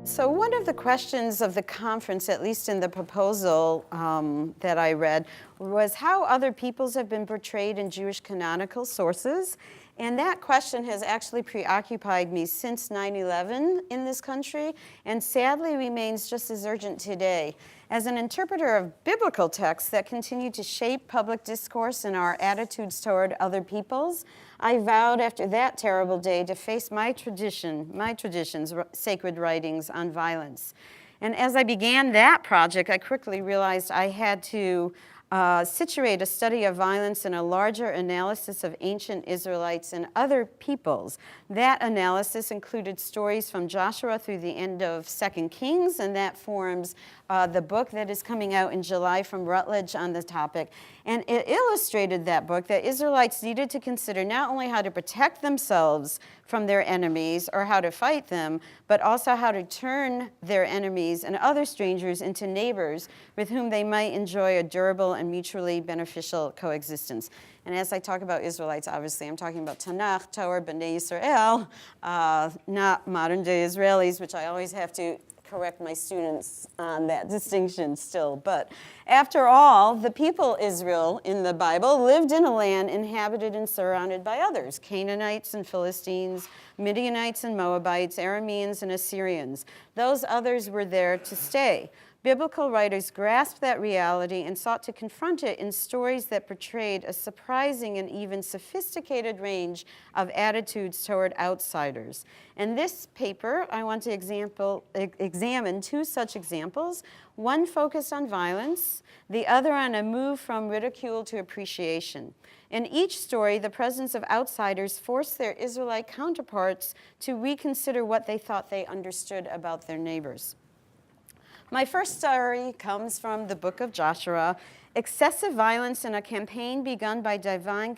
So one of the questions of the conference, at least in the proposal that I read, was how other peoples have been portrayed in Jewish canonical sources. And that question has actually preoccupied me since 9/11 in this country, and sadly remains just as urgent today. As an interpreter of biblical texts that continue to shape public discourse and our attitudes toward other peoples, I vowed after that terrible day to face my traditions, sacred writings on violence. And as I began that project, I quickly realized I had to situate a study of violence in a larger analysis of ancient Israelites and other peoples. That analysis included stories from Joshua through the end of 2 Kings, and that forms the book that is coming out in July from Routledge on the topic. And it illustrated that book that Israelites needed to consider not only how to protect themselves from their enemies or how to fight them, but also how to turn their enemies and other strangers into neighbors with whom they might enjoy a durable and mutually beneficial coexistence. And as I talk about Israelites, obviously I'm talking about Tanakh, Torah, B'nai Yisrael, not modern day Israelis, which I always have to correct my students on that distinction still. But after all, the people Israel in the Bible lived in a land inhabited and surrounded by others: Canaanites and Philistines, Midianites and Moabites, Arameans and Assyrians. Those others were there to stay. Biblical writers grasped that reality and sought to confront it in stories that portrayed a surprising and even sophisticated range of attitudes toward outsiders. In this paper, I want to examine two such examples, one focused on violence, the other on a move from ridicule to appreciation. In each story, the presence of outsiders forced their Israelite counterparts to reconsider what they thought they understood about their neighbors. My first story comes from the book of Joshua. Excessive violence in a campaign begun by divine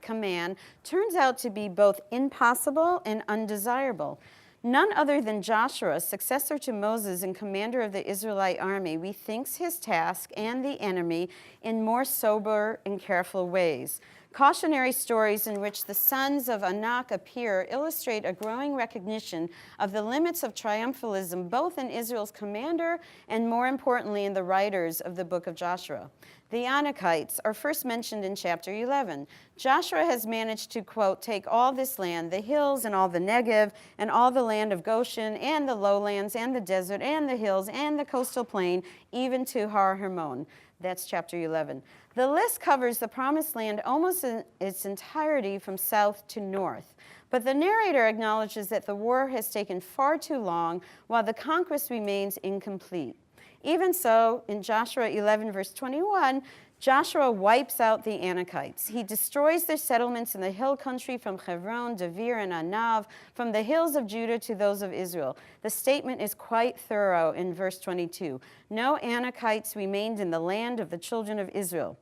command turns out to be both impossible and undesirable. None other than Joshua, successor to Moses and commander of the Israelite army, rethinks his task and the enemy in more sober and careful ways. Cautionary stories in which the sons of Anak appear illustrate a growing recognition of the limits of triumphalism both in Israel's commander and, more importantly, in the writers of the book of Joshua. The Anakites are first mentioned in chapter 11. Joshua has managed to, quote, take all this land, the hills and all the Negev, and all the land of Goshen, and the lowlands, and the desert, and the hills, and the coastal plain, even to Har Hermon. That's chapter 11. The list covers the promised land almost in its entirety from south to north. But the narrator acknowledges that the war has taken far too long while the conquest remains incomplete. Even so, in Joshua 11, verse 21, Joshua wipes out the Anakites. He destroys their settlements in the hill country from Hebron, Devir, and Anav, from the hills of Judah to those of Israel. The statement is quite thorough in verse 22. No Anakites remained in the land of the children of Israel.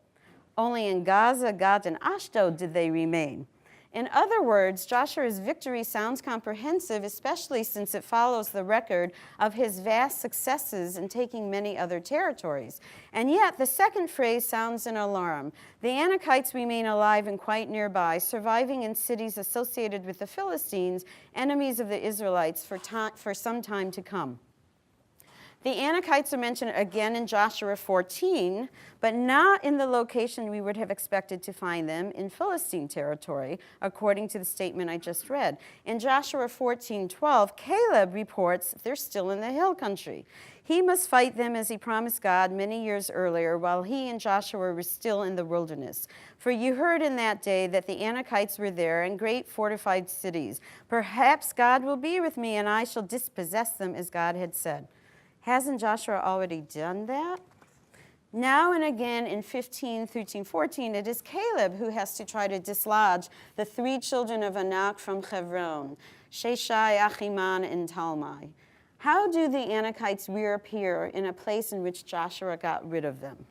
Only in Gaza, Gat, and Ashdod did they remain. In other words, Joshua's victory sounds comprehensive, especially since it follows the record of his vast successes in taking many other territories. And yet, the second phrase sounds an alarm. The Anakites remain alive and quite nearby, surviving in cities associated with the Philistines, enemies of the Israelites, for some time to come. The Anakites are mentioned again in Joshua 14, but not in the location we would have expected to find them, in Philistine territory, according to the statement I just read. In Joshua 14:12, Caleb reports they're still in the hill country. He must fight them as he promised God many years earlier, while he and Joshua were still in the wilderness. For you heard in that day that the Anakites were there in great fortified cities. Perhaps God will be with me, and I shall dispossess them as God had said. Hasn't Joshua already done that? Now and again in 15, 13, 14, it is Caleb who has to try to dislodge the three children of Anak from Hebron, Sheshai, Achiman, and Talmai. How do the Anakites reappear in a place in which Joshua got rid of them?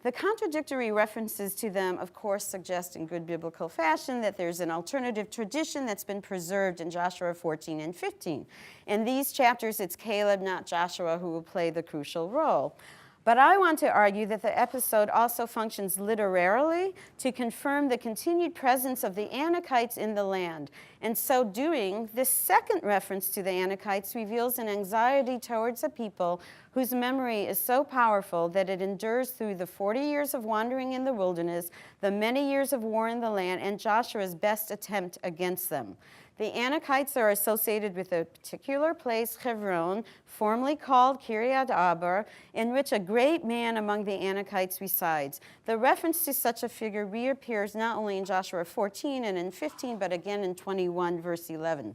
The contradictory references to them, of course, suggest in good biblical fashion that there's an alternative tradition that's been preserved in Joshua 14 and 15. In these chapters, it's Caleb, not Joshua, who will play the crucial role. But I want to argue that the episode also functions literarily to confirm the continued presence of the Anakites in the land. In so doing, this second reference to the Anakites reveals an anxiety towards a people whose memory is so powerful that it endures through the 40 years of wandering in the wilderness, the many years of war in the land, and Joshua's best attempt against them. The Anakites are associated with a particular place, Hebron, formerly called Kiryat Arba, in which a great man among the Anakites resides. The reference to such a figure reappears not only in Joshua 14 and in 15, but again in 21, verse 11.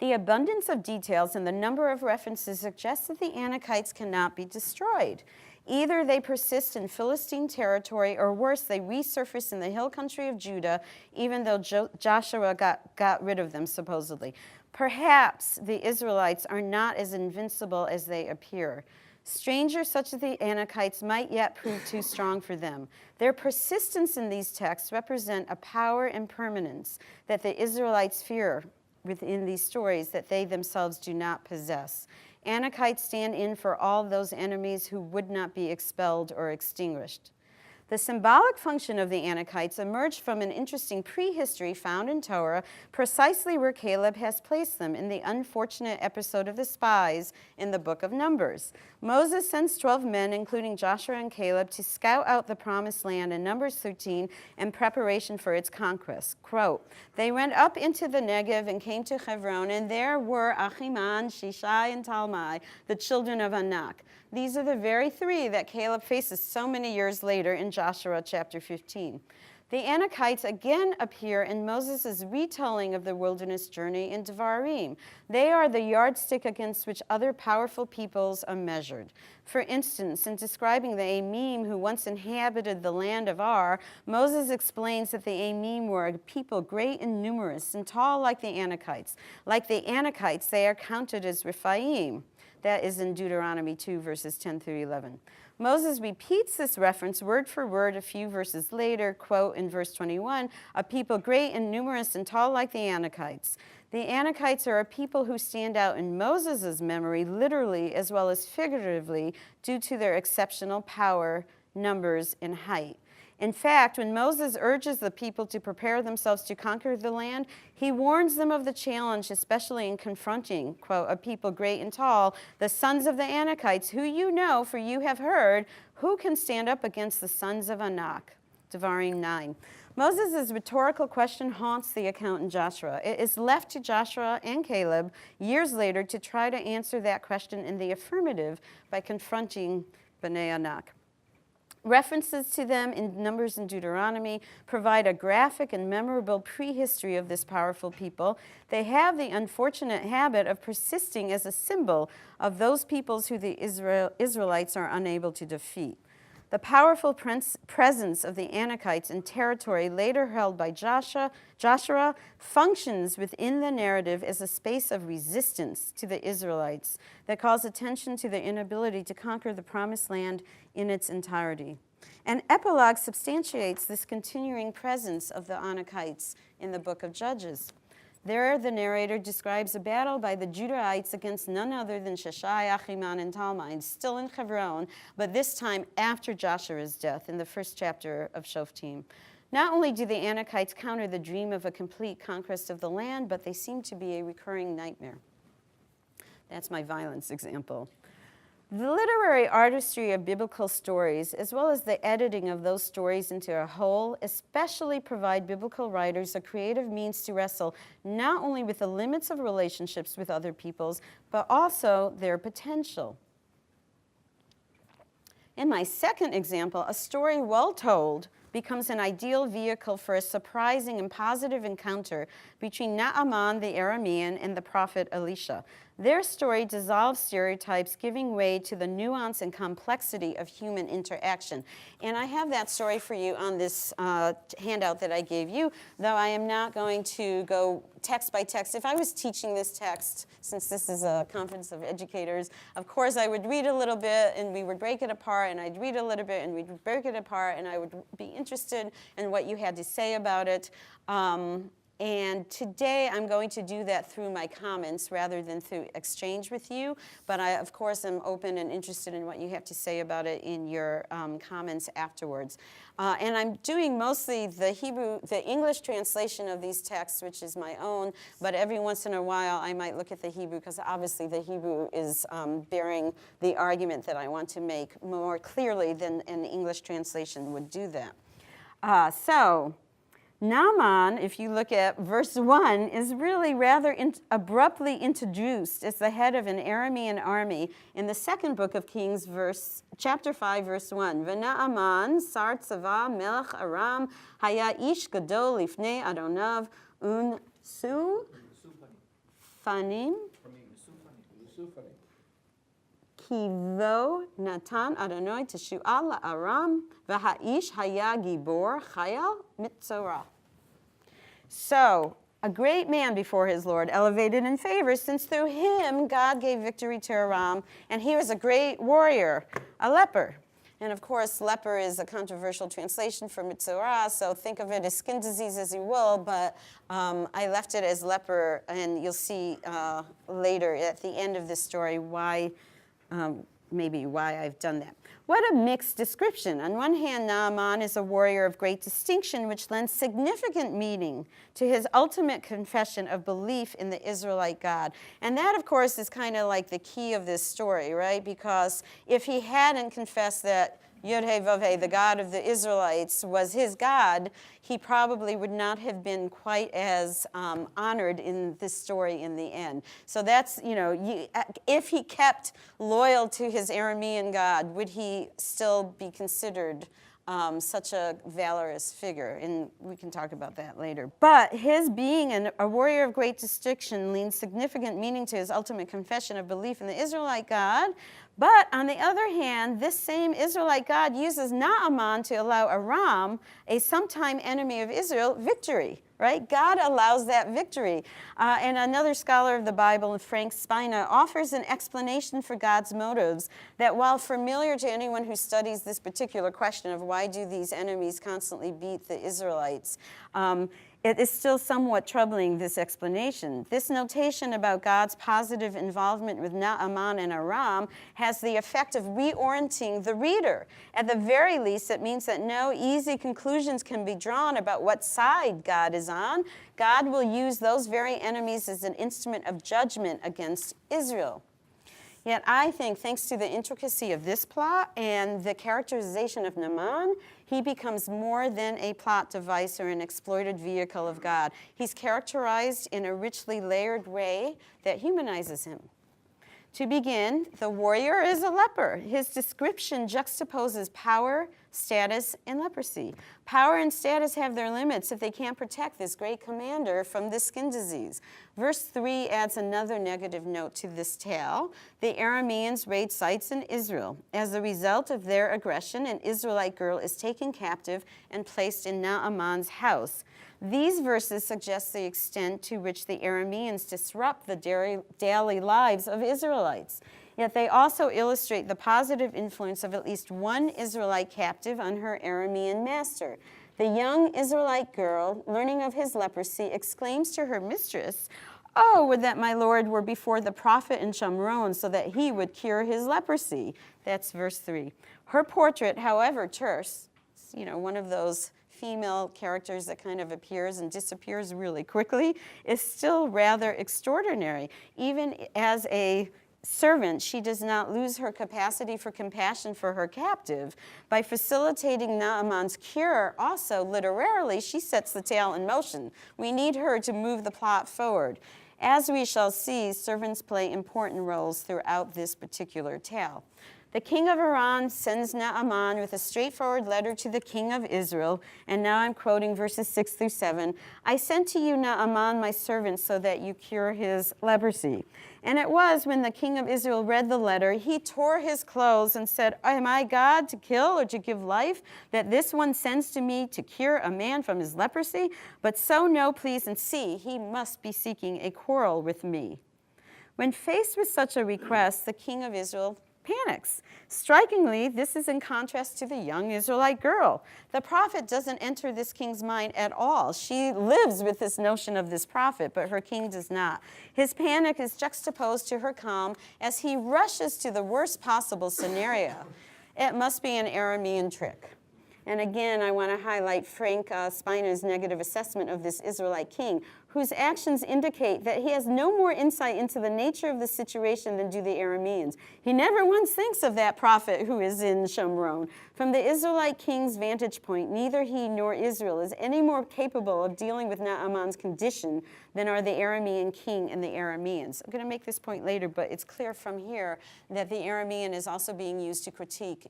The abundance of details and the number of references suggests that the Anakites cannot be destroyed. Either they persist in Philistine territory, or worse, they resurface in the hill country of Judah, even though Joshua got rid of them, supposedly. Perhaps the Israelites are not as invincible as they appear. Strangers such as the Anakites might yet prove too strong for them. Their persistence in these texts represent a power and permanence that the Israelites fear within these stories that they themselves do not possess. Anakites stand in for all those enemies who would not be expelled or extinguished. The symbolic function of the Anakites emerged from an interesting prehistory found in Torah, precisely where Caleb has placed them in the unfortunate episode of the spies in the book of Numbers. Moses sends 12 men, including Joshua and Caleb, to scout out the promised land in Numbers 13 in preparation for its conquest. Quote, "They went up into the Negev and came to Hebron, and there were Achiman, Shishai, and Talmai, the children of Anak. These are the very three that Caleb faces so many years later in Joshua chapter 15. The Anakites again appear in Moses' retelling of the wilderness journey in Devarim. They are the yardstick against which other powerful peoples are measured. For instance, in describing the Amim who once inhabited the land of Ar, Moses explains that the Amim were a people great and numerous and tall like the Anakites. Like the Anakites, they are counted as Rephaim. That is in Deuteronomy 2, verses 10 through 11. Moses repeats this reference word for word a few verses later, quote, in verse 21, "A people great and numerous and tall like the Anakites." The Anakites are a people who stand out in Moses' memory literally as well as figuratively due to their exceptional power, numbers, and height. In fact, when Moses urges the people to prepare themselves to conquer the land, he warns them of the challenge, especially in confronting, quote, "a people great and tall, the sons of the Anakites, who you know, for you have heard, who can stand up against the sons of Anak?" Devarim 9. Moses' rhetorical question haunts the account in Joshua. It is left to Joshua and Caleb years later to try to answer that question in the affirmative by confronting Bnei Anak. References to them in Numbers and Deuteronomy provide a graphic and memorable prehistory of this powerful people. They have the unfortunate habit of persisting as a symbol of those peoples who the Israelites are unable to defeat. The powerful presence of the Anakites in territory later held by Joshua functions within the narrative as a space of resistance to the Israelites that calls attention to their inability to conquer the promised land in its entirety. An epilogue substantiates this continuing presence of the Anakites in the book of Judges. There, the narrator describes a battle by the Judahites against none other than Shishai, Achiman, and Talmai, still in Hebron, but this time after Joshua's death in the first chapter of Shoftim. Not only do the Anakites counter the dream of a complete conquest of the land, but they seem to be a recurring nightmare. That's my violence example. The literary artistry of biblical stories, as well as the editing of those stories into a whole, especially provide biblical writers a creative means to wrestle not only with the limits of relationships with other peoples, but also their potential. In my second example, a story well told becomes an ideal vehicle for a surprising and positive encounter between Naaman the Aramean and the prophet Elisha. Their story dissolves stereotypes, giving way to the nuance and complexity of human interaction. And I have that story for you on this handout that I gave you, though I am not going to go text by text. If I was teaching this text, since this is a conference of educators, of course I would read a little bit and we would break it apart, and I'd read a little bit and we'd break it apart, and I would be interested in what you had to say about it. And today I'm going to do that through my comments rather than through exchange with you. But I, of course, am open and interested in what you have to say about it in your comments afterwards. And I'm doing mostly the English translation of these texts, which is my own. But every once in a while, I might look at the Hebrew, because obviously the Hebrew is bearing the argument that I want to make more clearly than an English translation would do that. So Naaman, if you look at verse 1, is really rather abruptly introduced as the head of an Aramean army in the second book of Kings, chapter 5, verse 1. V'Naaman, sar tzava, melech Aram, haya ish gadol lifnei Adonav, unsu fanim, kivo natan Adonai teshu'a la'aram, v'ha'ish haya gibor chayal mitzorah. So, a great man before his Lord, elevated in favor, since through him God gave victory to Aram, and he was a great warrior, a leper. And of course, leper is a controversial translation for mitzorah, so think of it as skin disease as you will, but I left it as leper, and you'll see later at the end of this story why I've done that. What a mixed description. On one hand, Naaman is a warrior of great distinction, which lends significant meaning to his ultimate confession of belief in the Israelite God. And that, of course, is kind of like the key of this story, right? Because if he hadn't confessed that Yod-Heh-Vav-Heh, the God of the Israelites, was his God, he probably would not have been quite as honored in this story in the end. So that's, if he kept loyal to his Aramean God, would he still be considered such a valorous figure? And we can talk about that later. But his being a warrior of great distinction lends significant meaning to his ultimate confession of belief in the Israelite God. But on the other hand, this same Israelite God uses Naaman to allow Aram, a sometime enemy of Israel, victory, right? God allows that victory. And another scholar of the Bible, Frank Spina, offers an explanation for God's motives that, while familiar to anyone who studies this particular question of why do these enemies constantly beat the Israelites, it is still somewhat troubling, this explanation. This notation about God's positive involvement with Naaman and Aram has the effect of reorienting the reader. At the very least, it means that no easy conclusions can be drawn about what side God is on. God will use those very enemies as an instrument of judgment against Israel. Yet I think, thanks to the intricacy of this plot and the characterization of Naaman, he becomes more than a plot device or an exploited vehicle of God. He's characterized in a richly layered way that humanizes him. To begin, the warrior is a leper. His description juxtaposes power, status, and leprosy. Power and status have their limits if they can't protect this great commander from this skin disease. Verse 3 adds another negative note to this tale. The Arameans raid sites in Israel. As a result of their aggression, an Israelite girl is taken captive and placed in Naaman's house. These verses suggest the extent to which the Arameans disrupt the daily lives of Israelites. Yet they also illustrate the positive influence of at least one Israelite captive on her Aramean master. The young Israelite girl, learning of his leprosy, exclaims to her mistress, "Oh, would that my lord were before the prophet in Shomron, so that he would cure his leprosy." That's verse 3. Her portrait, however terse, one of those female characters that kind of appears and disappears really quickly, is still rather extraordinary. Even as a servant, she does not lose her capacity for compassion for her captive. By facilitating Naaman's cure, also literarily, she sets the tale in motion. We need her to move the plot forward. As we shall see, servants play important roles throughout this particular tale. The king of Aram sends Naaman with a straightforward letter to the king of Israel, and now I'm quoting verses 6 through 7. "I sent to you Naaman, my servant, so that you cure his leprosy." And it was when the king of Israel read the letter, he tore his clothes and said, "Am I God to kill or to give life, that this one sends to me to cure a man from his leprosy? But so know, please, and see, he must be seeking a quarrel with me." When faced with such a request, the king of Israel panics. Strikingly, this is in contrast to the young Israelite girl. The prophet doesn't enter this king's mind at all. She lives with this notion of this prophet, but her king does not. His panic is juxtaposed to her calm as he rushes to the worst possible scenario. It must be an Aramean trick. And again, I want to highlight Frank Spiner's negative assessment of this Israelite king, whose actions indicate that he has no more insight into the nature of the situation than do the Arameans. He never once thinks of that prophet who is in Shomron. From the Israelite king's vantage point, neither he nor Israel is any more capable of dealing with Naaman's condition than are the Aramean king and the Arameans. I'm going to make this point later, but it's clear from here that the Aramean is also being used to critique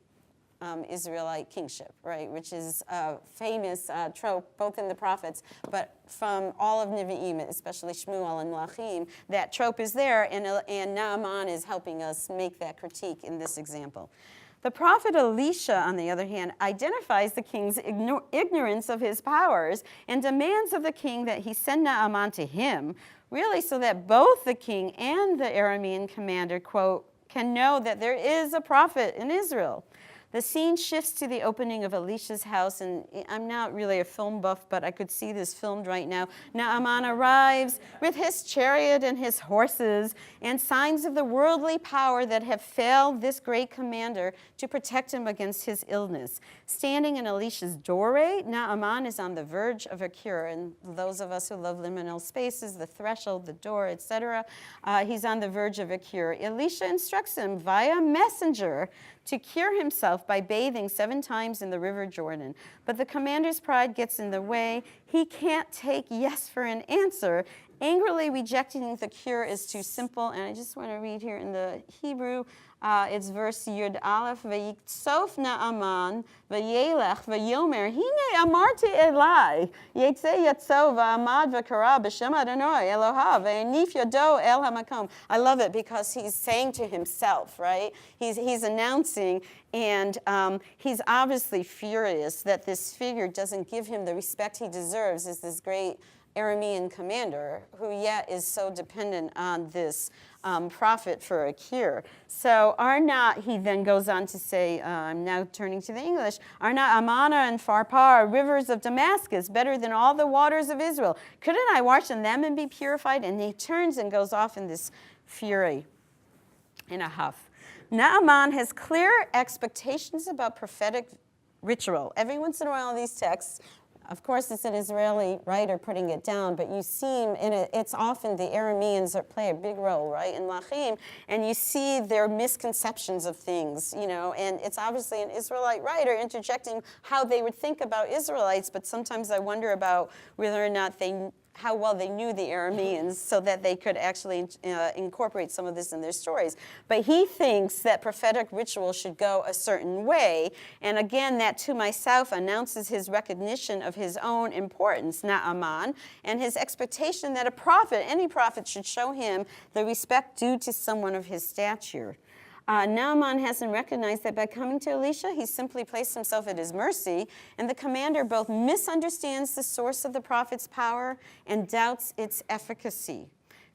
Israelite kingship, right, which is a famous trope both in the prophets, but from all of Nevi'im, especially Shmuel and Melachim, that trope is there, and Naaman is helping us make that critique in this example. The prophet Elisha, on the other hand, identifies the king's ignorance of his powers and demands of the king that he send Naaman to him, really so that both the king and the Aramean commander, quote, can know that there is a prophet in Israel. The scene shifts to the opening of Elisha's house, and I'm not really a film buff, but I could see this filmed right now. Naaman arrives with his chariot and his horses, and signs of the worldly power that have failed this great commander to protect him against his illness. Standing in Elisha's doorway, Naaman is on the verge of a cure, and those of us who love liminal spaces, the threshold, the door, etc., he's on the verge of a cure. Elisha instructs him via messenger to cure himself by bathing 7 times in the river Jordan. But the commander's pride gets in the way. He can't take yes for an answer, angrily rejecting the cure is too simple. And I just want to read here in the Hebrew, it's verse Yud Aleph, Vayiksof Naaman, Vayelech, Vayomer, Hine amarti Elai, Yetze Yatso, Va'amad V'kara, B'Shem Adonai, Eloha, V'yanif Yado El HaMakom. I love it because he's saying to himself, right? He's announcing, and he's obviously furious that this figure doesn't give him the respect he deserves as this great Aramean commander, who yet is so dependent on this prophet for a cure. So are not, he then goes on to say, I'm now turning to the English, are not Amana and Pharpar, rivers of Damascus, better than all the waters of Israel? Couldn't I wash in them and be purified? And he turns and goes off in this fury, in a huff. Naaman has clear expectations about prophetic ritual. Every once in a while in these texts, of course, it's an Israeli writer putting it down, but you see, and it's often the Arameans that play a big role, right, in Lachim, and you see their misconceptions of things, you know, and it's obviously an Israelite writer interjecting how they would think about Israelites, but sometimes I wonder about whether or not how well they knew the Arameans so that they could actually incorporate some of this in their stories. But he thinks that prophetic ritual should go a certain way. And again, that to myself announces his recognition of his own importance, Naaman, and his expectation that a prophet, any prophet, should show him the respect due to someone of his stature. Naaman hasn't recognized that by coming to Elisha, he simply placed himself at his mercy, and the commander both misunderstands the source of the prophet's power and doubts its efficacy.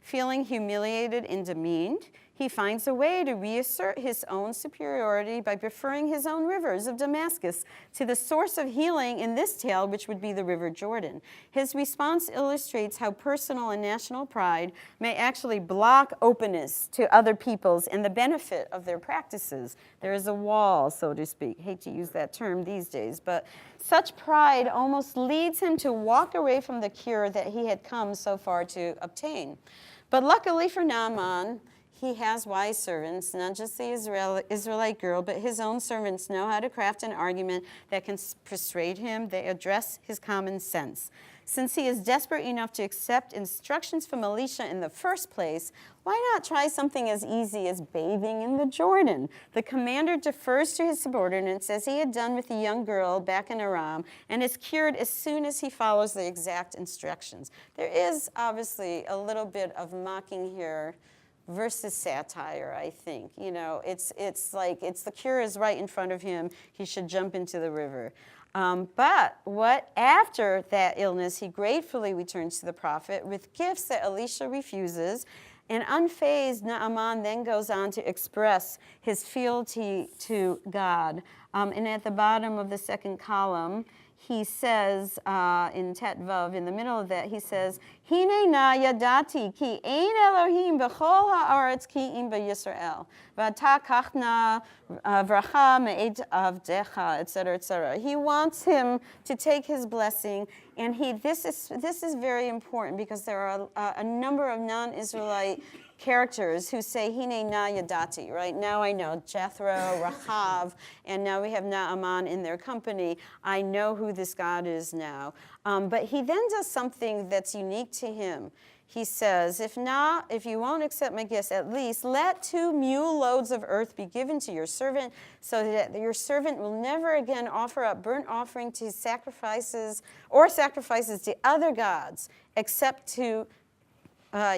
Feeling humiliated and demeaned, he finds a way to reassert his own superiority by preferring his own rivers of Damascus to the source of healing in this tale, which would be the River Jordan. His response illustrates how personal and national pride may actually block openness to other peoples and the benefit of their practices. There is a wall, so to speak. Hate to use that term these days, but such pride almost leads him to walk away from the cure that he had come so far to obtain. But luckily for Naaman, he has wise servants, not just the Israelite girl, but his own servants know how to craft an argument that can persuade him. They address his common sense. Since he is desperate enough to accept instructions from Elisha in the first place, why not try something as easy as bathing in the Jordan? The commander defers to his subordinates as he had done with the young girl back in Aram, and is cured as soon as he follows the exact instructions. There is obviously a little bit of mocking here versus satire, I think. You know, it's like the cure is right in front of him. He should jump into the river. But after that illness, he gratefully returns to the prophet with gifts that Elisha refuses, And unfazed, Naaman then goes on to express his fealty to God. And at the bottom of the second column, he says in Tet Vav, in the middle of that, he says, Hine na yadati ki ein Elohim b'chol ha'aretz ki im b'Yisrael, v'ata kachna vracha me'et avdecha, etc., etc. He wants him to take his blessing, and this is very important because there are a number of non-Israelite characters who say, Hine na yadati, right? Now I know Jethro, Rahav, and now we have Naaman in their company. I know who this God is now. But he then does something that's unique to him. He says, if you won't accept my gifts, at least let 2 mule loads of earth be given to your servant, so that your servant will never again offer up burnt offering to sacrifices to other gods, except to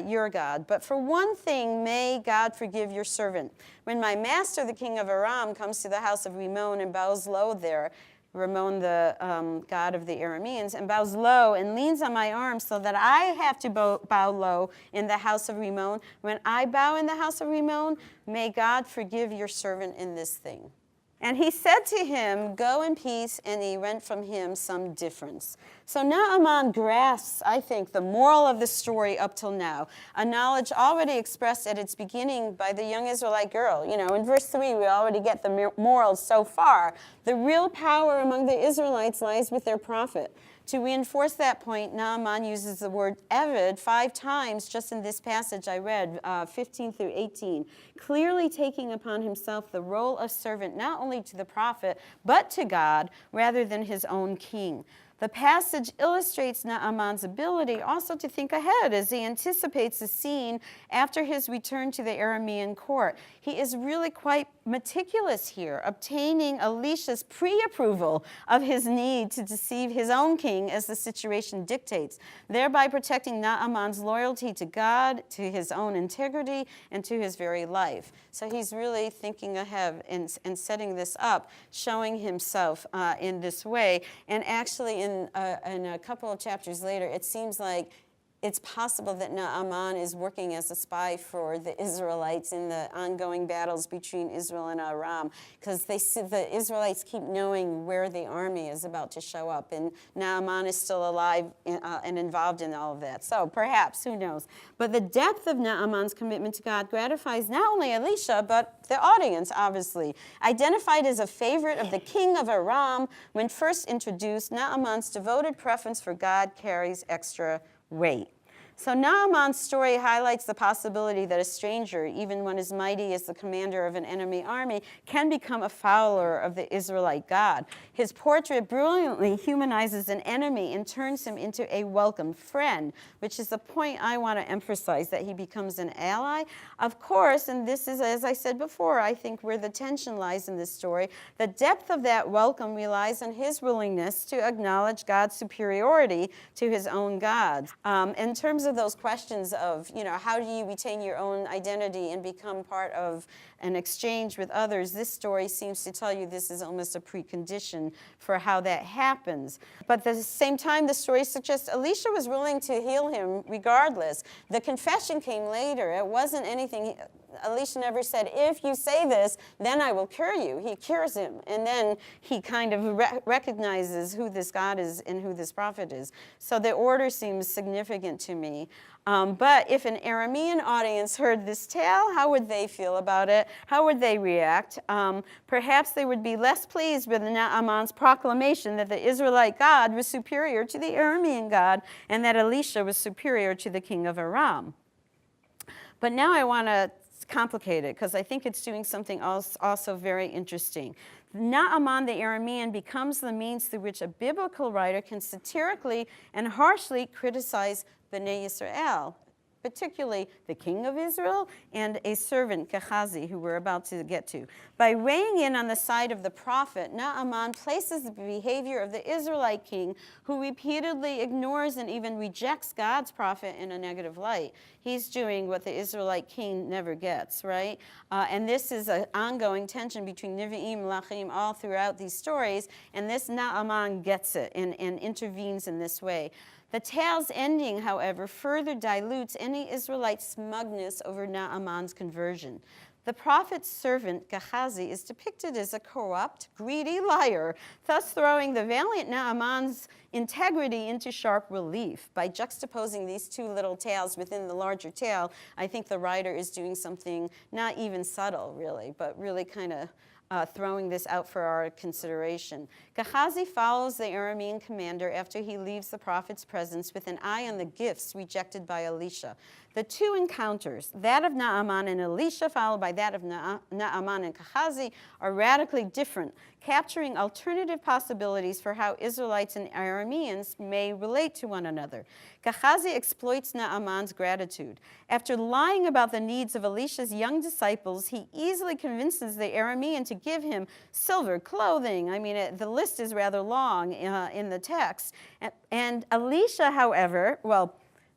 your God. But for one thing, may God forgive your servant. When my master, the king of Aram, comes to the house of Rimmon and bows low there, Rimmon, the god of the Arameans, and bows low and leans on my arm so that I have to bow low in the house of Rimmon. When I bow in the house of Rimmon, may God forgive your servant in this thing. And he said to him, go in peace, and he rent from him some difference. So Naaman grasps, I think, the moral of the story up till now, a knowledge already expressed at its beginning by the young Israelite girl. You know, in verse 3, we already get the morals so far. The real power among the Israelites lies with their prophet. To reinforce that point, Naaman uses the word Eved 5 times just in this passage I read, 15 through 18, clearly taking upon himself the role of servant not only to the prophet, but to God, rather than his own king. The passage illustrates Naaman's ability also to think ahead as he anticipates the scene after his return to the Aramean court. He is really quite meticulous here, obtaining Elisha's pre-approval of his need to deceive his own king as the situation dictates, thereby protecting Naaman's loyalty to God, to his own integrity, and to his very life. So he's really thinking ahead and setting this up, showing himself in this way. And actually, in a couple of chapters later, it seems like it's possible that Naaman is working as a spy for the Israelites in the ongoing battles between Israel and Aram, because the Israelites keep knowing where the army is about to show up, and Naaman is still alive and involved in all of that. So perhaps, who knows? But the depth of Naaman's commitment to God gratifies not only Elisha, but the audience, obviously. Identified as a favorite of the king of Aram when first introduced, Naaman's devoted preference for God carries extra weight. So Naaman's story highlights the possibility that a stranger, even one as mighty as the commander of an enemy army, can become a follower of the Israelite God. His portrait brilliantly humanizes an enemy and turns him into a welcome friend, which is the point I want to emphasize, that he becomes an ally. Of course, and this is, as I said before, I think where the tension lies in this story, the depth of that welcome relies on his willingness to acknowledge God's superiority to his own gods. In terms of those questions of, how do you retain your own identity and become part of an exchange with others, this story seems to tell you this is almost a precondition for how that happens. But at the same time, the story suggests Elisha was willing to heal him regardless. The confession came later. It wasn't anything. Elisha never said, if you say this, then I will cure you. He cures him. And then he kind of recognizes who this God is and who this prophet is. So the order seems significant to me. But if an Aramean audience heard this tale, how would they feel about it? How would they react? Perhaps they would be less pleased with Naaman's proclamation that the Israelite God was superior to the Aramean God and that Elisha was superior to the king of Aram. But now I want to complicate it, because I think it's doing something else also very interesting. Naaman the Aramean becomes the means through which a biblical writer can satirically and harshly criticize Bnei Yisrael, particularly the king of Israel and a servant, Gehazi, who we're about to get to. By weighing in on the side of the prophet, Naaman places the behavior of the Israelite king, who repeatedly ignores and even rejects God's prophet, in a negative light. He's doing what the Israelite king never gets, right? And this is an ongoing tension between Nevi'im, Malachim, all throughout these stories, and this Naaman gets it and intervenes in this way. The tale's ending, however, further dilutes any Israelite smugness over Naaman's conversion. The prophet's servant, Gehazi, is depicted as a corrupt, greedy liar, thus throwing the valiant Naaman's integrity into sharp relief. By juxtaposing these two little tales within the larger tale, I think the writer is doing something not even subtle, really, but really kind of throwing this out for our consideration. Gehazi follows the Aramean commander after he leaves the prophet's presence with an eye on the gifts rejected by Elisha. The two encounters, that of Naaman and Elisha, followed by that of Naaman and Gehazi, are radically different, capturing alternative possibilities for how Israelites and Arameans may relate to one another. Gehazi exploits Naaman's gratitude. After lying about the needs of Elisha's young disciples, he easily convinces the Aramean to give him silver, clothing. I mean, the list is rather long in the text. And Elisha, however,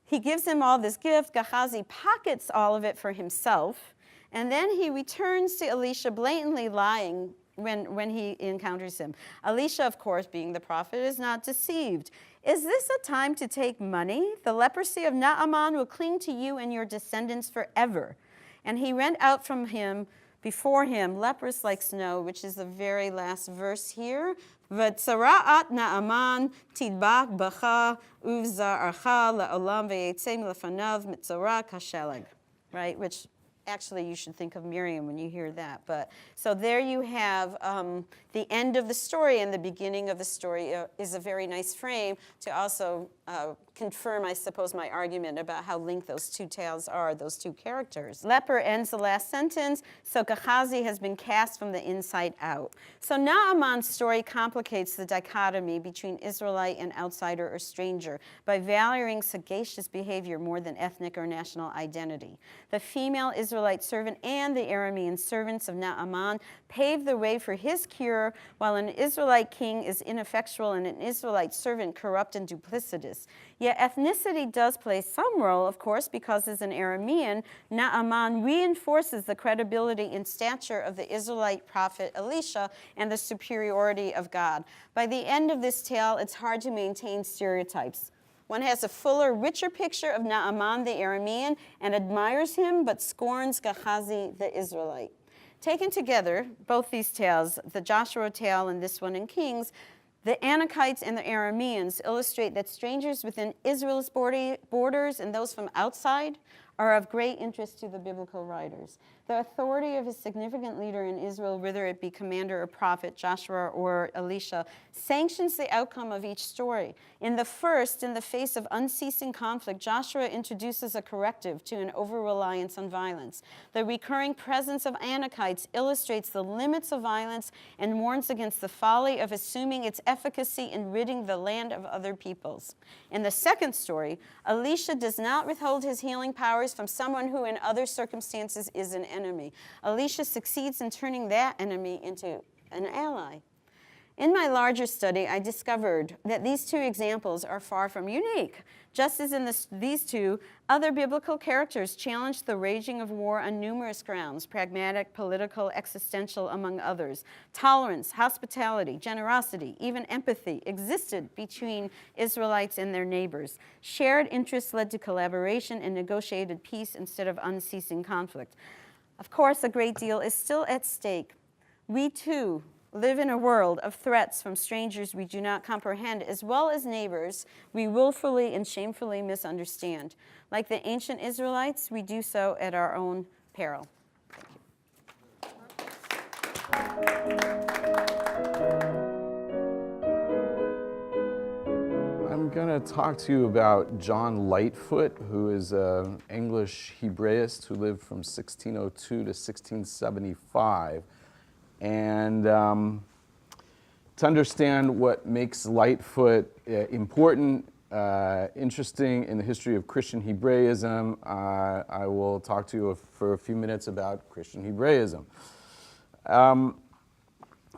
he gives him all this gift. Gehazi pockets all of it for himself. And then he returns to Elisha blatantly lying when he encounters him. Elisha, of course, being the prophet, is not deceived. Is this a time to take money? The leprosy of Naaman will cling to you and your descendants forever. And he went out from him, before him, leprous like snow, which is the very last verse here. V'tzara'at Naaman tidbak bacha uvza'archa la'olam v'yetzem lefanav mitzara kasheleg. Right, which actually you should think of Miriam when you hear that. But so there you have the end of the story, and the beginning of the story is a very nice frame to also confirm, I suppose, my argument about how linked those two tales are, those two characters. Leper ends the last sentence, so Gehazi has been cast from the inside out. So Naaman's story complicates the dichotomy between Israelite and outsider or stranger by valuing sagacious behavior more than ethnic or national identity. The female Israelite servant and the Aramean servants of Naaman paved the way for his cure, while an Israelite king is ineffectual and an Israelite servant corrupt and duplicitous. Yet ethnicity does play some role, of course, because as an Aramean, Naaman reinforces the credibility and stature of the Israelite prophet Elisha and the superiority of God. By the end of this tale, it's hard to maintain stereotypes. One has a fuller, richer picture of Naaman the Aramean and admires him, but scorns Gehazi the Israelite. Taken together, both these tales, the Joshua tale and this one in Kings, the Anakites and the Arameans illustrate that strangers within Israel's borders and those from outside are of great interest to the biblical writers. The authority of a significant leader in Israel, whether it be commander or prophet, Joshua or Elisha, sanctions the outcome of each story. In the first, in the face of unceasing conflict, Joshua introduces a corrective to an over-reliance on violence. The recurring presence of Anakites illustrates the limits of violence and warns against the folly of assuming its efficacy in ridding the land of other peoples. In the second story, Elisha does not withhold his healing powers from someone who in other circumstances is an enemy. Elisha succeeds in turning that enemy into an ally. In my larger study, I discovered that these two examples are far from unique. Just as in these two, other biblical characters challenged the raging of war on numerous grounds: pragmatic, political, existential, among others. Tolerance, hospitality, generosity, even empathy existed between Israelites and their neighbors. Shared interests led to collaboration and negotiated peace instead of unceasing conflict. Of course, a great deal is still at stake. We too live in a world of threats from strangers we do not comprehend, as well as neighbors we willfully and shamefully misunderstand. Like the ancient Israelites, we do so at our own peril. I'm going to talk to you about John Lightfoot, who is an English Hebraist who lived from 1602 to 1675. And to understand what makes Lightfoot important, interesting in the history of Christian Hebraism, I will talk to you for a few minutes about Christian Hebraism.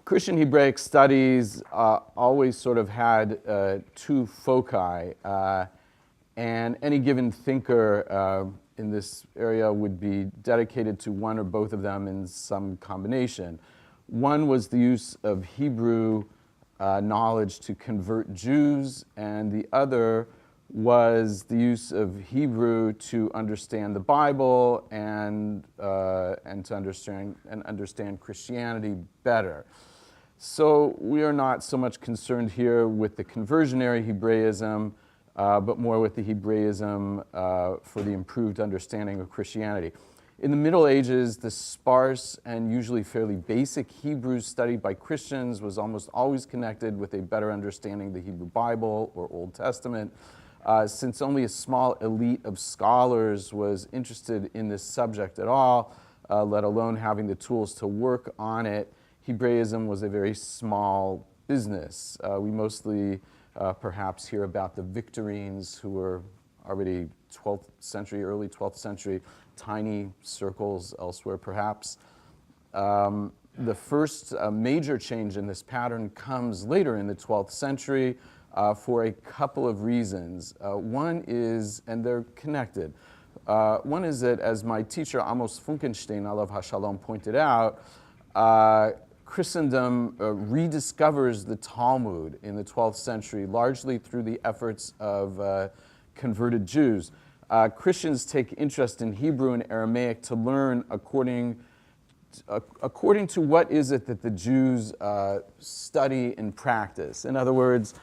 Christian Hebraic studies always sort of had two foci, and any given thinker in this area would be dedicated to one or both of them in some combination. One was the use of Hebrew knowledge to convert Jews, and the other was the use of Hebrew to understand the Bible and to understand Christianity better. So we are not so much concerned here with the conversionary Hebraism, but more with the Hebraism for the improved understanding of Christianity. In the Middle Ages, the sparse and usually fairly basic Hebrew studied by Christians was almost always connected with a better understanding of the Hebrew Bible or Old Testament. Since only a small elite of scholars was interested in this subject at all, let alone having the tools to work on it, Hebraism was a very small business. We mostly perhaps hear about the Victorines, who were already 12th century, early 12th century, tiny circles elsewhere perhaps. The first major change in this pattern comes later in the 12th century for a couple of reasons. One is, and they're connected, one is that, as my teacher Amos Funkenstein, Alav HaShalom, pointed out, Christendom rediscovers the Talmud in the 12th century, largely through the efforts of converted Jews. Christians take interest in Hebrew and Aramaic to learn according to what is it that the Jews study and practice. In other words,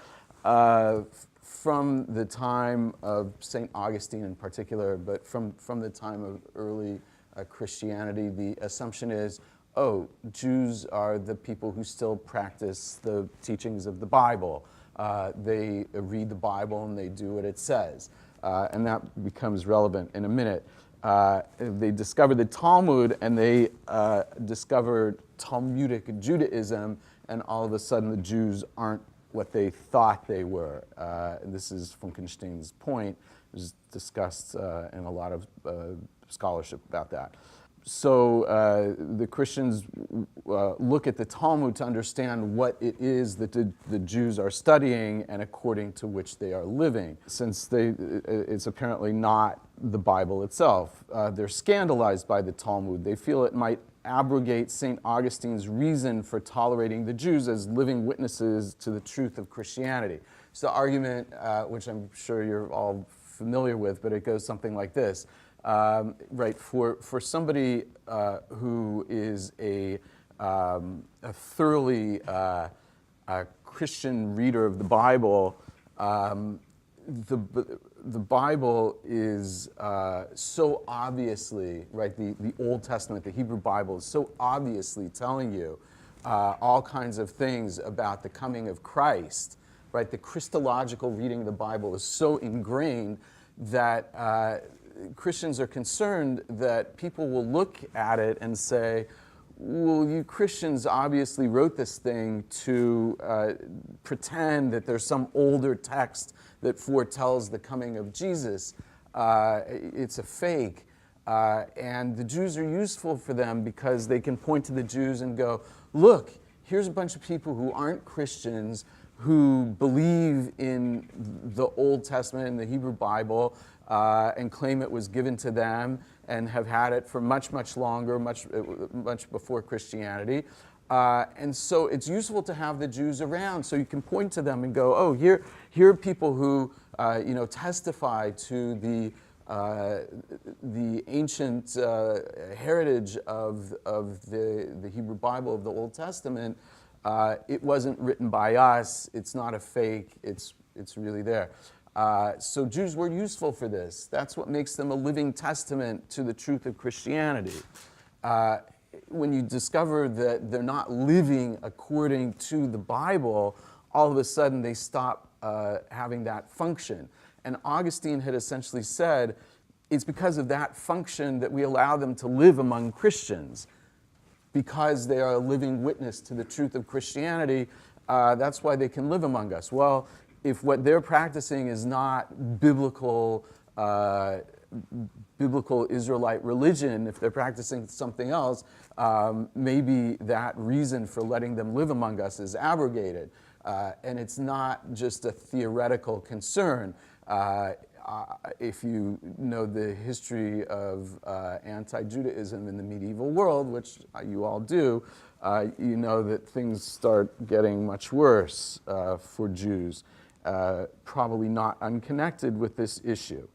from the time of St. Augustine in particular, but from the time of early Christianity, the assumption is, oh, Jews are the people who still practice the teachings of the Bible. They read the Bible and they do what it says. And that becomes relevant in a minute. They discovered the Talmud and they discovered Talmudic Judaism, and all of a sudden the Jews aren't what they thought they were. And this is Funkenstein's point. It was discussed in a lot of scholarship about that. So the Christians look at the Talmud to understand what it is that the Jews are studying and according to which they are living. Since it's apparently not the Bible itself. They're scandalized by the Talmud. They feel it might abrogate St. Augustine's reason for tolerating the Jews as living witnesses to the truth of Christianity. It's the argument, which I'm sure you're all familiar with, but it goes something like this. Right, for somebody who is a thoroughly Christian reader of the Bible, the Bible is so obviously, right, the Old Testament, the Hebrew Bible is so obviously telling you all kinds of things about the coming of Christ, right? The Christological reading of the Bible is so ingrained that Christians are concerned that people will look at it and say, well, you Christians obviously wrote this thing to pretend that there's some older text that foretells the coming of Jesus. It's a fake. And the Jews are useful for them because they can point to the Jews and go, look, here's a bunch of people who aren't Christians who believe in the Old Testament and the Hebrew Bible and claim it was given to them and have had it for much, much longer, much before Christianity. And so it's useful to have the Jews around so you can point to them and go, oh, here are people who testify to the ancient heritage of the Hebrew Bible, of the Old Testament. It wasn't written by us. It's not a fake. It's really there. So Jews were useful for this. That's what makes them a living testament to the truth of Christianity. When you discover that they're not living according to the Bible, all of a sudden they stop having that function. And Augustine had essentially said, it's because of that function that we allow them to live among Christians. Because they are a living witness to the truth of Christianity, that's why they can live among us. Well, if what they're practicing is not biblical Israelite religion, if they're practicing something else, maybe that reason for letting them live among us is abrogated. And it's not just a theoretical concern. If you know the history of anti-Judaism in the medieval world, which you all do, you know that things start getting much worse for Jews. probably not unconnected with this issue.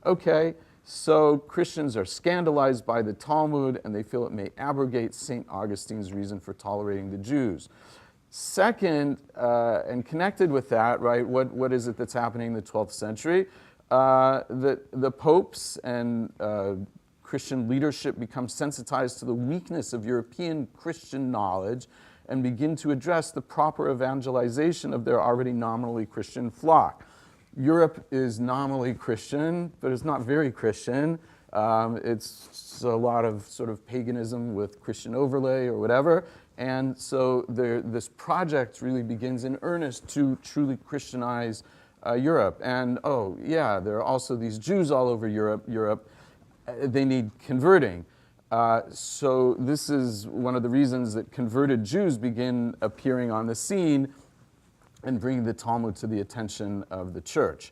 Okay, so Christians are scandalized by the Talmud, and they feel it may abrogate St. Augustine's reason for tolerating the Jews. Second, and connected with that, right, what is it that's happening in the 12th century? The popes and Christian leadership become sensitized to the weakness of European Christian knowledge and begin to address the proper evangelization of their already nominally Christian flock. Europe is nominally Christian, but it's not very Christian. It's a lot of sort of paganism with Christian overlay or whatever. And so this project really begins in earnest to truly Christianize Europe. And oh yeah, there are also these Jews all over Europe. They need converting. So this is one of the reasons that converted Jews begin appearing on the scene and bringing the Talmud to the attention of the church.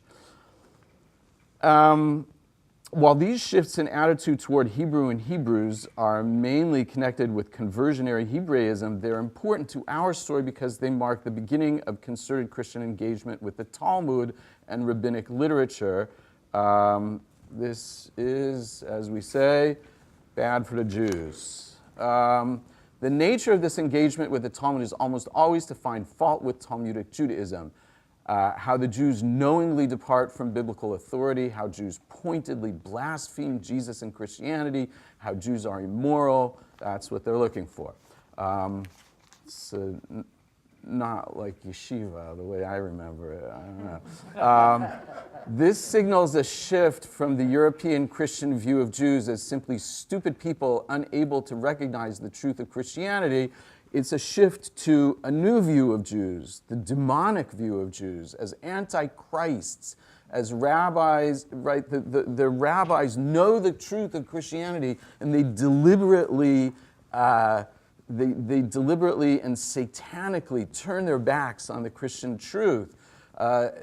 While these shifts in attitude toward Hebrew and Hebrews are mainly connected with conversionary Hebraism, they're important to our story because they mark the beginning of concerted Christian engagement with the Talmud and rabbinic literature. This is, as we say, bad for the Jews. The nature of this engagement with the Talmud is almost always to find fault with Talmudic Judaism. How the Jews knowingly depart from biblical authority, how Jews pointedly blaspheme Jesus and Christianity, how Jews are immoral, that's what they're looking for. It's not like yeshiva, the way I remember it, I don't know. This signals a shift from the European Christian view of Jews as simply stupid people unable to recognize the truth of Christianity. It's a shift to a new view of Jews, the demonic view of Jews, as antichrists, as rabbis, right? The rabbis know the truth of Christianity, and they deliberately and satanically turn their backs on the Christian truth.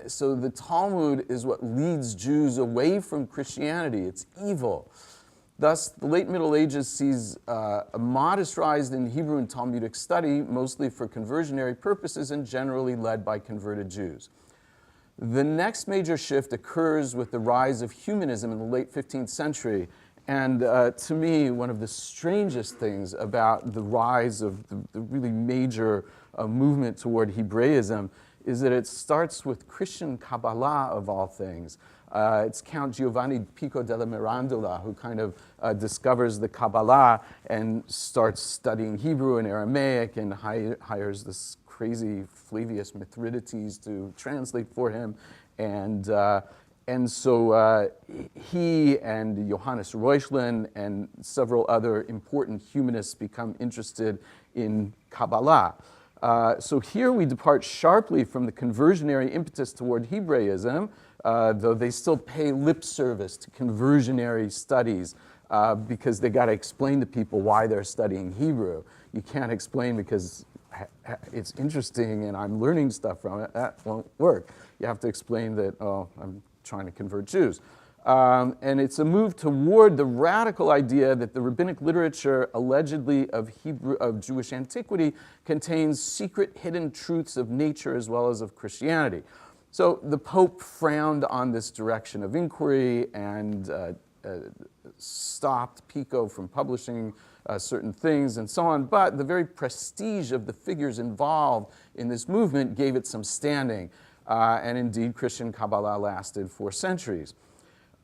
So the Talmud is what leads Jews away from Christianity. It's evil. Thus, the late Middle Ages sees a modest rise in Hebrew and Talmudic study, mostly for conversionary purposes and generally led by converted Jews. The next major shift occurs with the rise of humanism in the late 15th century. And to me, one of the strangest things about the rise of the really major movement toward Hebraism is that it starts with Christian Kabbalah, of all things. It's Count Giovanni Pico della Mirandola who kind of discovers the Kabbalah and starts studying Hebrew and Aramaic and hires this crazy Flavius Mithridates to translate for him. And so he and Johannes Reuchlin and several other important humanists become interested in Kabbalah. So here we depart sharply from the conversionary impetus toward Hebraism, though they still pay lip service to conversionary studies because they got to explain to people why they're studying Hebrew. You can't explain because it's interesting and I'm learning stuff from it. That won't work. You have to explain that, oh, I'm trying to convert Jews. And it's a move toward the radical idea that the rabbinic literature, allegedly of Jewish antiquity, contains secret hidden truths of nature as well as of Christianity. So the Pope frowned on this direction of inquiry and stopped Pico from publishing certain things and so on, but the very prestige of the figures involved in this movement gave it some standing, and indeed Christian Kabbalah lasted for centuries.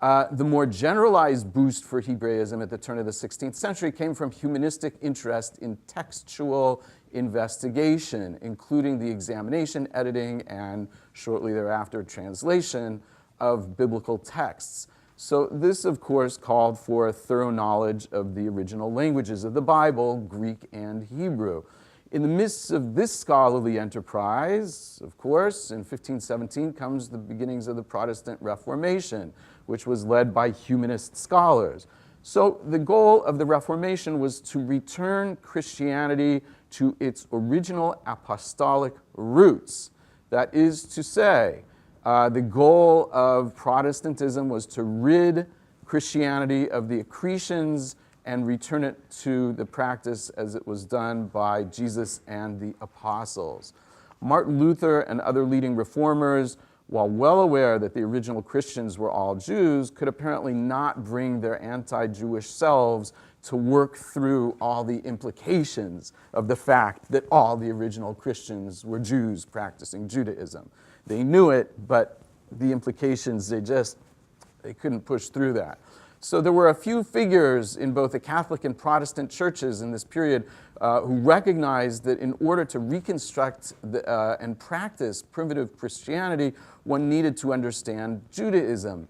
The more generalized boost for Hebraism at the turn of the 16th century came from humanistic interest in textual investigation, including the examination, editing, and shortly thereafter translation of biblical texts. So this, of course, called for a thorough knowledge of the original languages of the Bible, Greek and Hebrew. In the midst of this scholarly enterprise, of course, in 1517 comes the beginnings of the Protestant Reformation, which was led by humanist scholars. So the goal of the Reformation was to return Christianity to its original apostolic roots. That is to say, the goal of Protestantism was to rid Christianity of the accretions and return it to the practice as it was done by Jesus and the apostles. Martin Luther and other leading reformers while well aware that the original Christians were all Jews, could apparently not bring their anti-Jewish selves to work through all the implications of the fact that all the original Christians were Jews practicing Judaism. They knew it, but the implications, they couldn't push through that. So there were a few figures in both the Catholic and Protestant churches in this period who recognized that in order to reconstruct and practice primitive Christianity, one needed to understand Judaism.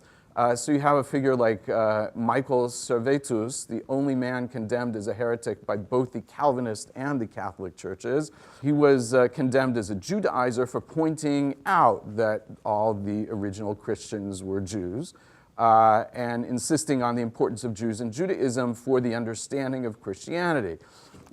So you have a figure like Michael Servetus, the only man condemned as a heretic by both the Calvinist and the Catholic churches. He was condemned as a Judaizer for pointing out that all the original Christians were Jews. And insisting on the importance of Jews and Judaism for the understanding of Christianity.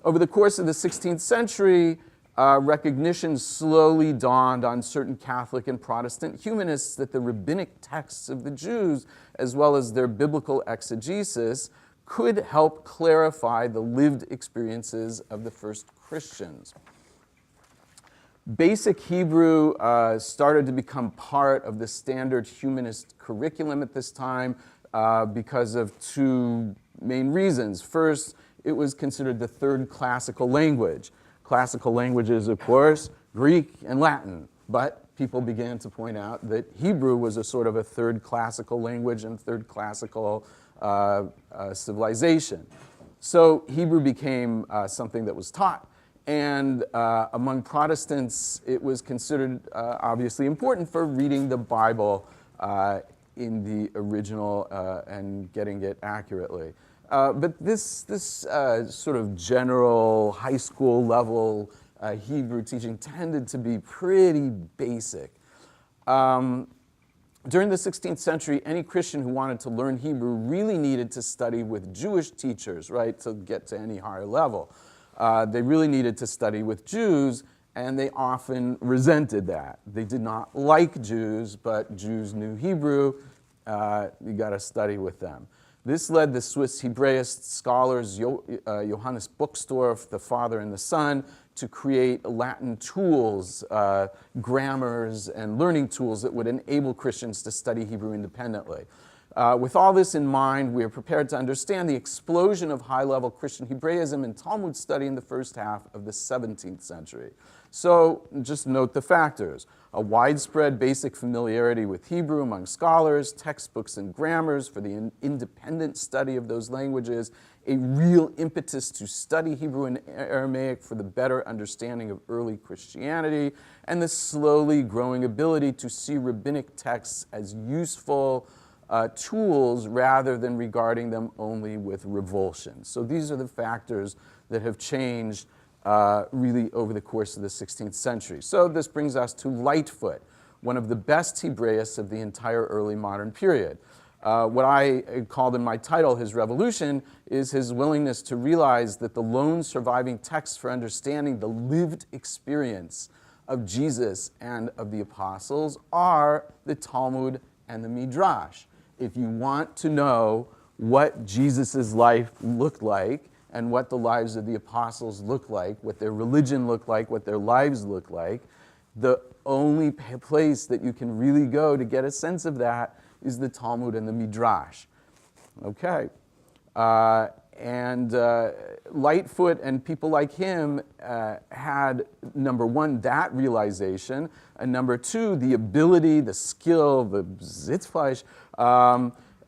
Over the course of the 16th century, recognition slowly dawned on certain Catholic and Protestant humanists that the rabbinic texts of the Jews, as well as their biblical exegesis, could help clarify the lived experiences of the first Christians. Basic Hebrew started to become part of the standard humanist curriculum at this time because of two main reasons. First, it was considered the third classical language. Classical languages, of course, Greek and Latin, but people began to point out that Hebrew was a sort of a third classical language and third classical civilization. So Hebrew became something that was taught. And among Protestants, it was considered obviously important for reading the Bible in the original and getting it accurately. But this sort of general high school level Hebrew teaching tended to be pretty basic. During the 16th century, any Christian who wanted to learn Hebrew really needed to study with Jewish teachers, right, to get to any higher level. They really needed to study with Jews, and they often resented that. They did not like Jews, but Jews knew Hebrew. You got to study with them. This led the Swiss Hebraist scholars Johannes Buxtorf, the father and the son, to create Latin tools, grammars, and learning tools that would enable Christians to study Hebrew independently. With all this in mind, we are prepared to understand the explosion of high-level Christian Hebraism and Talmud study in the first half of the 17th century. So just note the factors: a widespread basic familiarity with Hebrew among scholars, textbooks and grammars for the independent study of those languages, a real impetus to study Hebrew and Aramaic for the better understanding of early Christianity, and the slowly growing ability to see rabbinic texts as useful tools rather than regarding them only with revulsion. So these are the factors that have changed really over the course of the 16th century. So this brings us to Lightfoot, one of the best Hebraists of the entire early modern period. What I called in my title his revolution is his willingness to realize that the lone surviving text for understanding the lived experience of Jesus and of the apostles are the Talmud and the Midrash. If you want to know what Jesus' life looked like and what the lives of the apostles looked like, what their religion looked like, what their lives looked like, the only place that you can really go to get a sense of that is the Talmud and the Midrash. Okay. Lightfoot and people like him had, number one, that realization, and number two, the ability, the skill, the Sitzfleisch,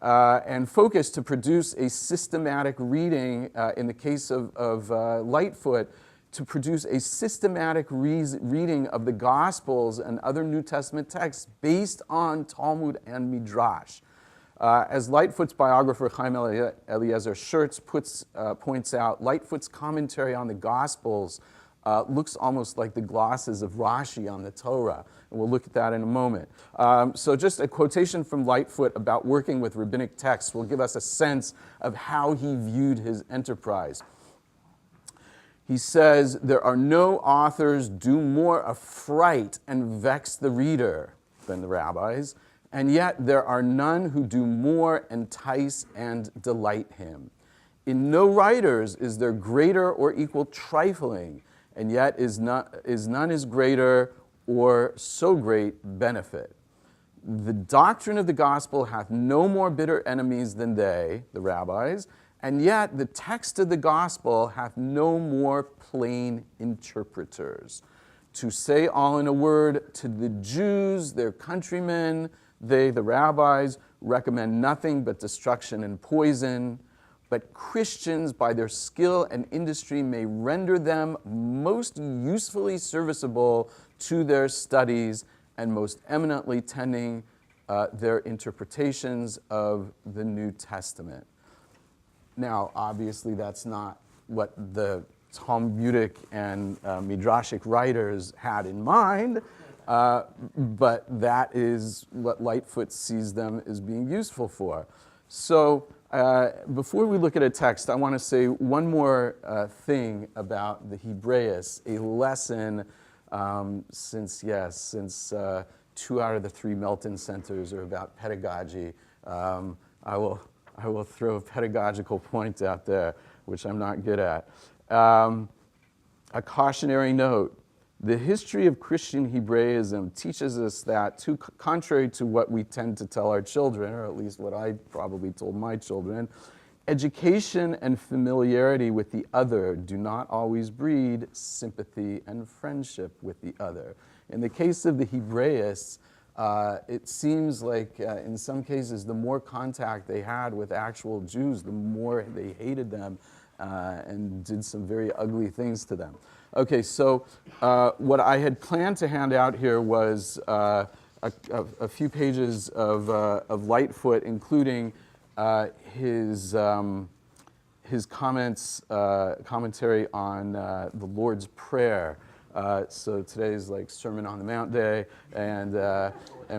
and focus to produce a systematic reading, in the case of Lightfoot, to produce a systematic reading of the Gospels and other New Testament texts based on Talmud and Midrash. As Lightfoot's biographer Chaim Eliezer Schertz points out, Lightfoot's commentary on the Gospels looks almost like the glosses of Rashi on the Torah. And we'll look at that in a moment. So just a quotation from Lightfoot about working with rabbinic texts will give us a sense of how he viewed his enterprise. He says, "There are no authors do more affright and vex the reader than the rabbis, and yet there are none who do more entice and delight him. In no writers is there greater or equal trifling, and yet is none is greater or so great benefit." The doctrine of the gospel hath no more bitter enemies than they, the rabbis, and yet the text of the gospel hath no more plain interpreters. To say all in a word, to the Jews, their countrymen, they, the rabbis, recommend nothing but destruction and poison, but Christians, by their skill and industry, may render them most usefully serviceable to their studies and most eminently tending their interpretations of the New Testament. Now, obviously, that's not what the Talmudic and Midrashic writers had in mind, but that is what Lightfoot sees them as being useful for. So before we look at a text, I want to say one more thing about the Hebraeus, a lesson since 2 out of the 3 Melton Centers are about pedagogy. I will throw a pedagogical point out there, which I'm not good at. A cautionary note. The history of Christian Hebraism teaches us that, contrary to what we tend to tell our children, or at least what I probably told my children, education and familiarity with the other do not always breed sympathy and friendship with the other. In the case of the Hebraists, it seems like in some cases the more contact they had with actual Jews, the more they hated them and did some very ugly things to them. Okay, so what I had planned to hand out here was a few pages of Lightfoot, including his commentary on the Lord's Prayer. So today's like Sermon on the Mount Day, and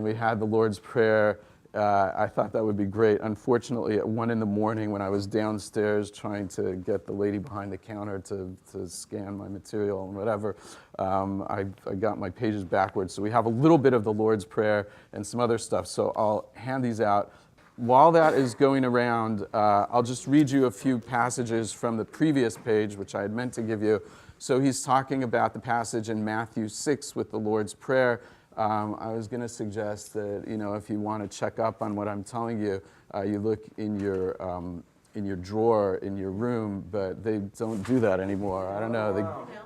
we had the Lord's Prayer. I thought that would be great. Unfortunately, at 1 in the morning when I was downstairs trying to get the lady behind the counter to scan my material and whatever, I got my pages backwards. So we have a little bit of the Lord's Prayer and some other stuff. So I'll hand these out. While that is going around, I'll just read you a few passages from the previous page, which I had meant to give you. So he's talking about the passage in Matthew 6 with the Lord's Prayer. I was going to suggest that, if you want to check up on what I'm telling you, you look in your drawer in your room, but they don't do that anymore. I don't know,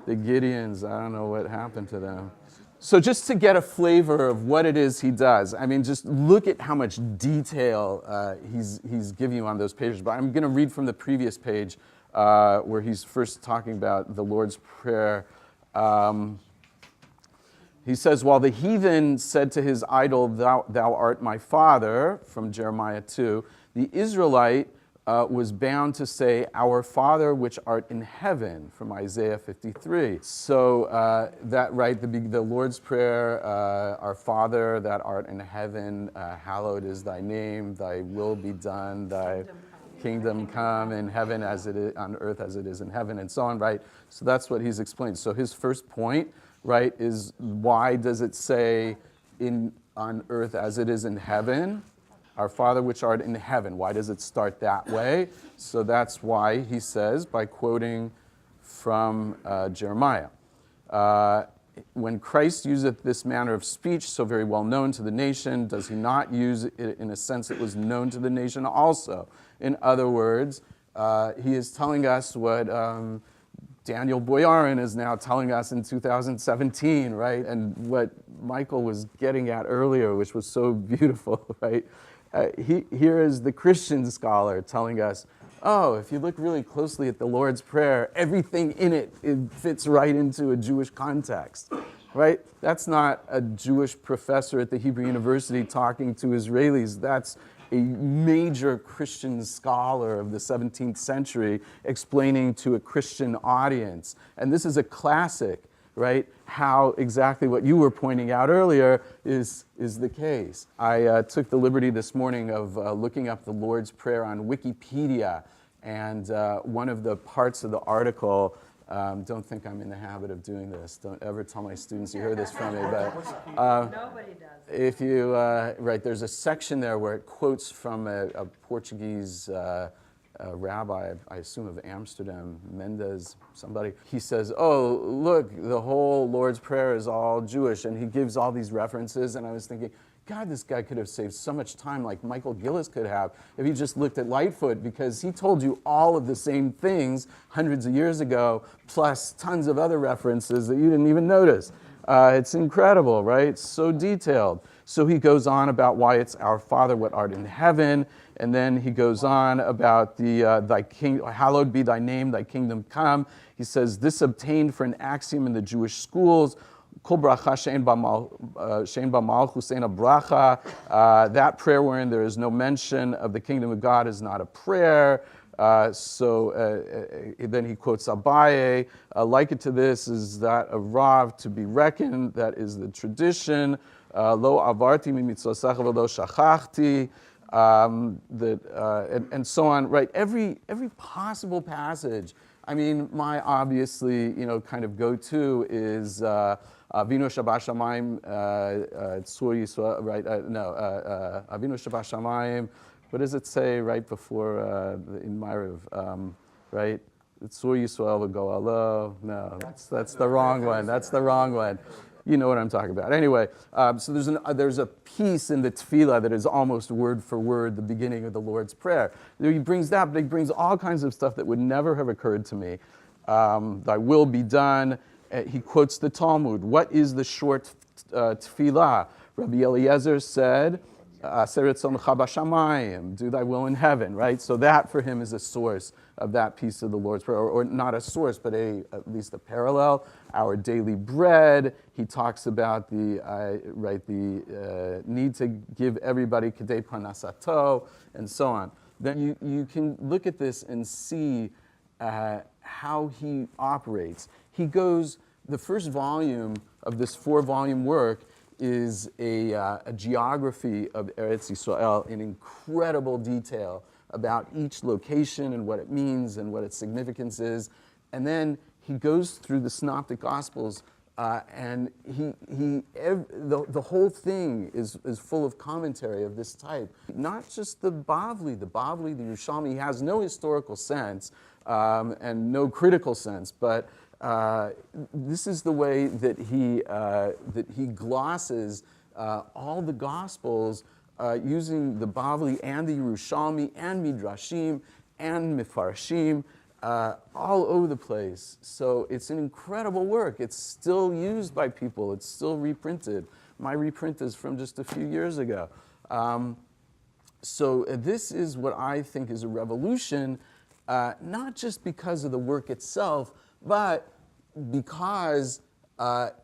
the Gideons, I don't know what happened to them. So just to get a flavor of what it is he does, I mean, just look at how much detail he's giving you on those pages. But I'm going to read from the previous page where he's first talking about the Lord's Prayer. He says, while the heathen said to his idol, thou art my father, from Jeremiah 2, the Israelite was bound to say, our Father which art in heaven, from Isaiah 53. So the Lord's Prayer, our Father that art in heaven, hallowed is thy name, thy will be done, thy kingdom come in heaven as it is on earth as it is in heaven, and so on, right? So that's what he's explained. So his first point, right, is why does it say on earth as it is in heaven? Our Father which art in heaven. Why does it start that way? So that's why he says, by quoting from Jeremiah, when Christ useth this manner of speech, so very well known to the nation, does he not use it in a sense it was known to the nation also? In other words, he is telling us what Daniel Boyarin is now telling us in 2017, right? And what Michael was getting at earlier, which was so beautiful, right? Here is the Christian scholar telling us, oh, if you look really closely at the Lord's Prayer, everything in it fits right into a Jewish context, right? That's not a Jewish professor at the Hebrew University talking to Israelis. That's a major Christian scholar of the 17th century explaining to a Christian audience. And this is a classic, right? How exactly what you were pointing out earlier is the case. I took the liberty this morning of looking up the Lord's Prayer on Wikipedia, and one of the parts of the article, don't think I'm in the habit of doing this. Don't ever tell my students you heard this from me, but Nobody does. if you, there's a section there where it quotes from a Portuguese rabbi, I assume of Amsterdam, Mendes, somebody. He says, oh, look, the whole Lord's Prayer is all Jewish, and he gives all these references, and I was thinking, God, this guy could have saved so much time like Michael Gillis could have if he just looked at Lightfoot, because he told you all of the same things hundreds of years ago, plus tons of other references that you didn't even notice. It's incredible, right? So detailed. So he goes on about why it's our Father, what art in heaven, and then he goes on about thy king, hallowed be thy name, thy kingdom come. He says, this obtained for an axiom in the Jewish schools, kol bracha she'en ba malchus ein a bracha. That prayer wherein there is no mention of the kingdom of God is not a prayer. Then he quotes Abaye, like it to this is that of Rav, to be reckoned, that is the tradition. Lo avarti mimitzosecha v'lo shachachti, and so on, right? Every possible passage. I mean, my obviously, kind of go-to is Avinu Shabbat Shamayim, Tzur Yisrael, right? Avinu Shabbat Shamayim. What does it say right before in Ma'ariv, right? Tzur Yisrael v'go'alo. No, that's the wrong one. That's the wrong one. You know what I'm talking about. Anyway, so there's a piece in the tefillah that is almost word for word the beginning of the Lord's Prayer. He brings that, but he brings all kinds of stuff that would never have occurred to me. Thy will be done. He quotes the Talmud. What is the short tefillah? Rabbi Eliezer said, do thy will in heaven, right? So that for him is a source of that piece of the Lord's Prayer, or not a source, but at least a parallel. Our daily bread, he talks about the need to give everybody kadei parnasato, and so on. Then you can look at this and see how he operates. He goes, the first volume of this 4-volume work is a geography of Eretz Yisrael in incredible detail about each location and what it means and what its significance is. And then he goes through the Synoptic Gospels, and the whole thing is full of commentary of this type. Not just the Bavli, the Yerushalmi has no historical sense and no critical sense, but this is the way that he glosses all the Gospels using the Bavli and the Yerushalmi and Midrashim and Mefarshim all over the place. So it's an incredible work. It's still used by people. It's still reprinted. My reprint is from just a few years ago. So this is what I think is a revolution, not just because of the work itself, but because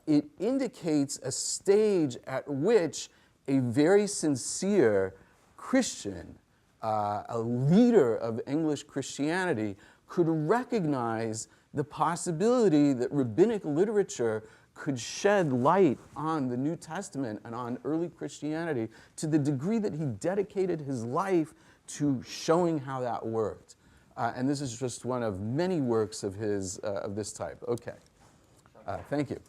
it indicates a stage at which a very sincere Christian, a leader of English Christianity, could recognize the possibility that rabbinic literature could shed light on the New Testament and on early Christianity to the degree that he dedicated his life to showing how that worked. And this is just one of many works of his of this type. Okay. Thank you.